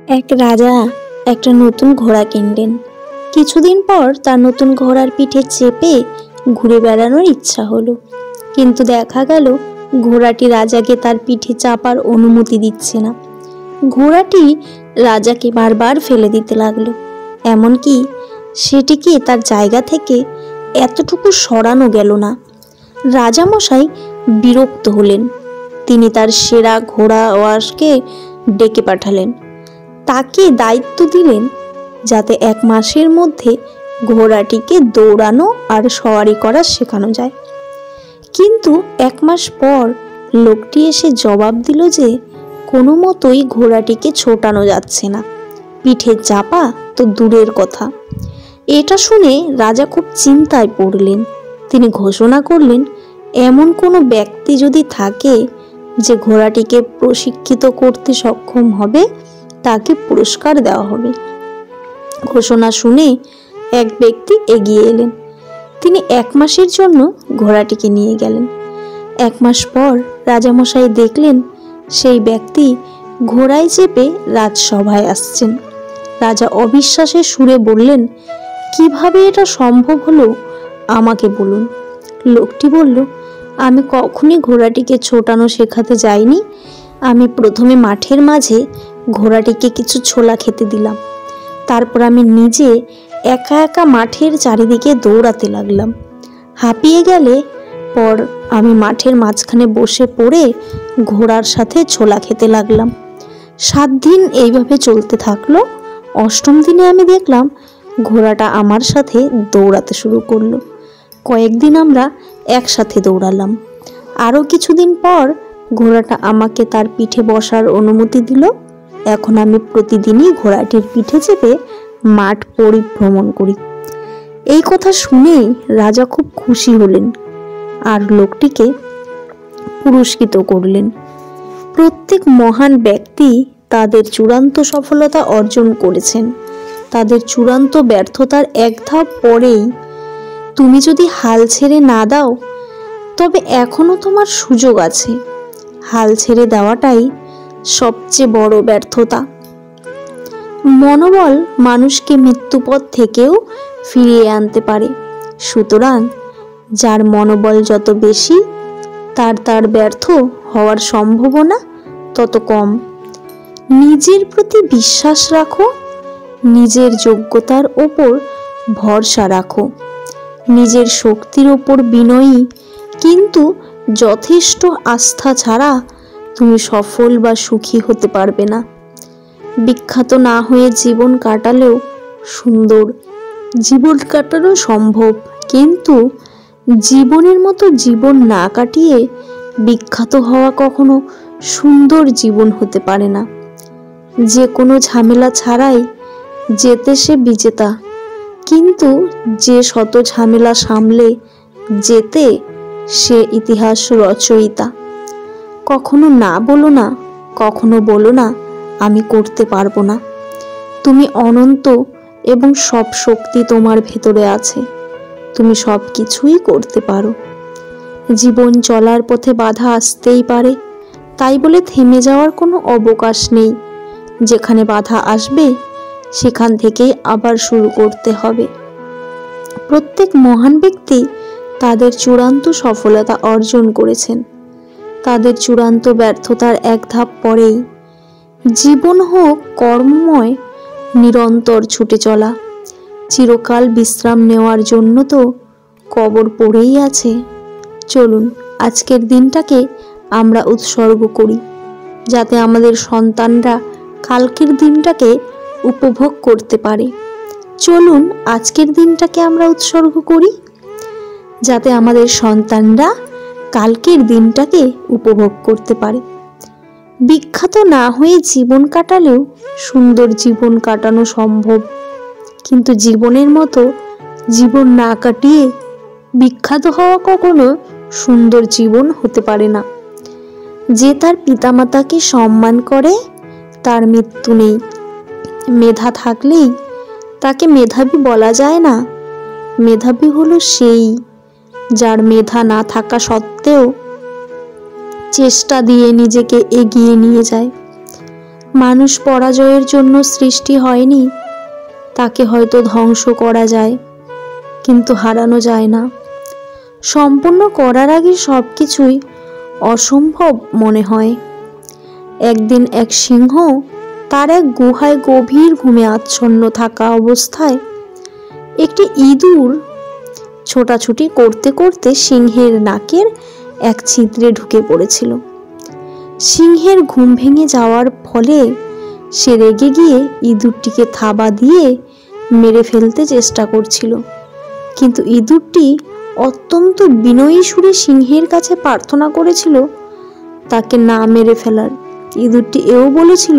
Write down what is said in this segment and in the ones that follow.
এক রাজা একটা নতুন ঘোড়া কিনলেন। কিছুদিন পর তার নতুন ঘোড়ার পিঠে চেপে ঘুরে বেড়ানোর ইচ্ছা হলো, কিন্তু দেখা গেল ঘোড়াটি রাজাকে তার পিঠে চাপার অনুমতি দিচ্ছে না। ঘোড়াটি রাজাকে বারবার ফেলে দিতে লাগলো, এমনকি সেটিকে তার জায়গা থেকে এতটুকু সরানো গেল না। রাজামশাই বিরক্ত হলেন। তিনি তার সেরা ঘোড়াওয়ারকে ডেকে পাঠালেন। তাকে দায়িত্ব দিলেন যাতে 1 মাসের মধ্যে ঘোড়াটিকে দৌড়ানো আর সওয়ারি করা শেখানো যায়। কিন্তু 1 মাস পর লোকটি এসে জবাব দিল যে কোনো মতোই ঘোড়াটিকে ছোটানো যাচ্ছে না, পিঠে চাপা তো দূরের কথা। এটা শুনে রাজা খুব চিন্তায় পড়লেন। তিনি ঘোষণা করলেন, এমন কোনো ব্যক্তি যদি থাকে যে ঘোড়াটিকে প্রশিক্ষিত করতে সক্ষম হবে, তাকে পুরস্কার দেওয়া হবে। ঘোষণা শুনে এক ব্যক্তি এগিয়ে এলেন। তিনি 1 মাসের জন্য ঘোড়াটিকে নিয়ে গেলেন। 1 মাস পর রাজামশাই দেখলেন সেই ব্যক্তি ঘোড়ায় চেপে রাজসভায় আসছেন। রাজা অবিশ্বাসের সুরে বললেন, কিভাবে এটা সম্ভব হলো, আমাকে বলুন। লোকটি বলল, আমি কখনই ঘোড়াটিকে ছোটানো শেখাতে যাইনি। আমি প্রথমে মাঠের মাঝে ঘোড়াটিকে কিছু ছোলা খেতে দিলাম। তারপর আমি নিজে একা একা মাঠের চারিদিকে দৌড়াতে লাগলাম। হাঁপিয়ে গেলে পর আমি মাঠের মাঝখানে বসে পড়ে ঘোড়ার সাথে ছোলা খেতে লাগলাম। 7 দিন এইভাবে চলতে থাকলো। 8ম দিনে আমি দেখলাম ঘোড়াটা আমার সাথে দৌড়াতে শুরু করলো। কয়েকদিন আমরা একসাথে দৌড়ালাম। আরও কিছুদিন পর ঘোড়াটা আমাকে তার পিঠে বসার অনুমতি দিল। এখন আমি প্রতিদিনই ঘোড়াটির পিঠে চেপে মাঠ পরিভ্রমণ করি। এই কথা শুনেই রাজা খুব খুশি হলেন আর লোকটিকে পুরস্কৃত করলেন। প্রত্যেক মহান ব্যক্তি তাদের চূড়ান্ত সফলতা অর্জন করেছেন তাদের চূড়ান্ত ব্যর্থতার 1 ধাপ পরেই। তুমি যদি হাল ছেড়ে না দাও, তবে এখনো তোমার সুযোগ আছে। হাল ছেড়ে দেওয়াটাই সবচেয়ে বড় ব্যর্থতা। মনোবল মানুষকে মৃত্যুপথ থেকেও ফিরিয়ে আনতে পারে। সুতরাং যার মনোবল যত বেশি, তার ব্যর্থ হওয়ার সম্ভাবনা তত কম। নিজের প্রতি বিশ্বাস রাখো, নিজের যোগ্যতার ওপর ভরসা রাখো, নিজের শক্তির ওপর বিনয়ী কিন্তু যথেষ্ট আস্থা ছাড়া তুমি সফল বা সুখী হতে পারবে না। বিখ্যাত না হয়ে জীবন কাটালেও সুন্দর জীবন কাটানো সম্ভব, কিন্তু জীবনের মতো জীবন না কাটিয়ে বিখ্যাত হওয়া কখনো সুন্দর জীবন হতে পারে না। যে কোনো ঝামেলা ছাড়াই যেতে সে বিজেতা, কিন্তু যে শত ঝামেলা সামলে যেতে সে ইতিহাস রচয়িতা। কখনো না বলো না, কখনো বলো না আমি করতে পারবো না। তুমি অনন্ত এবং সব শক্তি তোমার ভেতরে আছে। তুমি সব কিছুই করতে পারো। জীবন চলার পথে বাধা আসতেই পারে, তাই বলে থেমে যাওয়ার কোনো অবকাশ নেই। যেখানে বাধা আসবে সেখান থেকেই আবার শুরু করতে হবে। প্রত্যেক মহান ব্যক্তি তাদের চূড়ান্ত সফলতা অর্জন করেছেন তাদের চূড়ান্ত ব্যর্থতার 1 ধাপ পরেই। জীবন হোক কর্মময়, নিরন্তর ছুটে চলা। চিরকাল বিশ্রাম নেওয়ার জন্য তো কবর পড়েই আছে। চলুন আজকের দিনটাকে আমরা উৎসর্গ করি, যাতে আমাদের সন্তানরা কালকের দিনটাকে উপভোগ করতে পারে। চলুন আজকের দিনটাকে আমরা উৎসর্গ করি, যাতে আমাদের সন্তানরা কালকের দিনটাকে উপভোগ করতে পারে। বিখ্যাত না হয়ে জীবন কাটালেও সুন্দর জীবন কাটানো সম্ভব, কিন্তু জীবনের মতো জীবন না কাটিয়ে বিখ্যাত হওয়া কখনো সুন্দর জীবন হতে পারে না। যে তার পিতামাতাকে সম্মান করে তার মৃত্যু নেই। মেধা থাকলেই তাকে মেধাবী বলা যায় না। মেধাবী হলো সেই যার মেধা না থাকা সত্ত্বেও চেষ্টা দিয়ে নিজেকে এগিয়ে নিয়ে যায়। মানুষ পরাজয়ের জন্য সৃষ্টি হয়নি, তাকে হয়তো ধ্বংস করা যায়, কিন্তু হারানো যায় না। সম্পূর্ণ করার আগে সবকিছুই অসম্ভব মনে হয়। একদিন এক সিংহ তার এক গুহায় গভীর ঘুমে আচ্ছন্ন থাকা অবস্থায় একটি ইঁদুর ছোটাছুটি করতে করতে সিংহের নাকের এক ছিদ্রে ঢুকে পড়েছিল। সিংহের ঘুম ভেঙে যাওয়ার ফলে সে রেগে গিয়ে ইঁদুরটিকে থাবা দিয়ে মেরে ফেলতে চেষ্টা করছিল, কিন্তু ইঁদুরটি অত্যন্ত বিনয়ী সুরে সিংহের কাছে প্রার্থনা করেছিল তাকে না মেরে ফেলার। ইঁদুরটি এও বলেছিল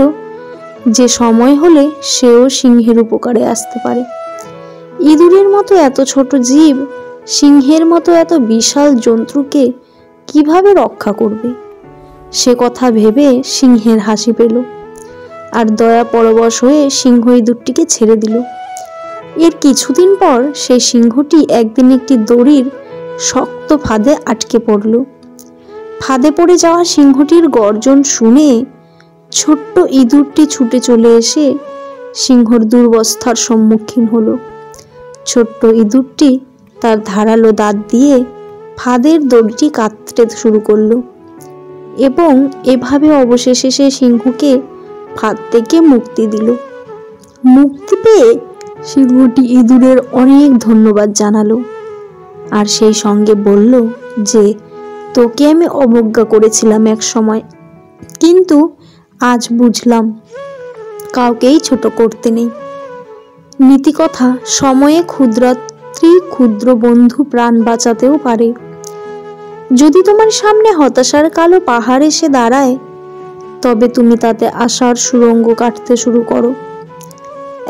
যে সময় হলে সেও সিংহের উপকারে আসতে পারে। ইঁদুরের মতো এত ছোট জীব সিংহের মতো এত বিশাল জন্তুকে কিভাবে রক্ষা করবে, সে কথা ভেবে সিংহের হাসি পেল, আর দয়া পরবশ হয়ে সিংহ ইঁদুরটিকে ছেড়ে দিল। এর কিছুদিন পর সেই সিংহটি একদিন একটি দড়ির শক্ত ফাঁদে আটকে পড়ল। ফাঁদে পড়ে যাওয়া সিংহটির গর্জন শুনে ছোট্ট ইঁদুরটি ছুটে চলে এসে সিংহর দুরবস্থার সম্মুখীন হলো। ছোট্ট ইঁদুরটি তার ধারালো দাঁত দিয়ে ফাঁদের দড়িটি কাটতে শুরু করলো এবং এভাবে অবশেষে সে সিংহকে ফাঁদ থেকে মুক্তি দিল। মুক্তি পেয়ে সিংহটি ইঁদুরের অনেক ধন্যবাদ জানালো, আর সেই সঙ্গে বলল যে তোকে আমি অবজ্ঞা করেছিলাম এক সময়, কিন্তু আজ বুঝলাম কাউকেই ছোট করতে নেই। নীতিকথা, সময়ে ক্ষুদ্রাতি ক্ষুদ্র বন্ধু প্রাণ বাঁচাতেও পারে। যদি তোমার সামনে হতাশার কালো পাহাড় এসে দাঁড়ায়, তবে তুমি তাতে আশার সুড়ঙ্গ কাটতে শুরু করো।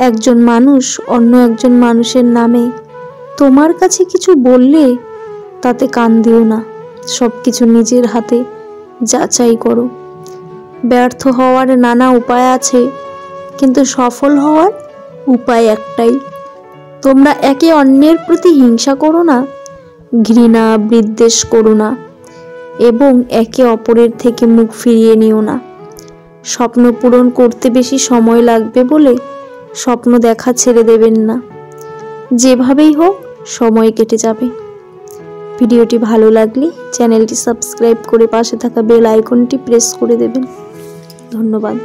একজন মানুষ অন্য একজন মানুষের নামে তোমার কাছে কিছু বললে তাতে কান দিও না, সবকিছু নিজের হাতে যাচাই করো। ব্যর্থ হওয়ার নানা উপায় আছে, কিন্তু সফল হওয়ার উপায় একটাই। তোমরা একে অন্যের প্রতি হিংসা করো না, ঘৃণা বিদ্বেষ করো না, এবং একে অপরের থেকে মুখ ফিরিয়ে নিও না। স্বপ্ন পূরণ করতে বেশি সময় লাগবে বলে স্বপ্ন দেখা ছেড়ে দেবেন না। যেভাবেই হোক সময় কেটে যাবে। ভিডিওটি ভালো লাগলে চ্যানেলটি সাবস্ক্রাইব করে পাশে থাকা বেল আইকনটি প্রেস করে দেবেন। ধন্যবাদ।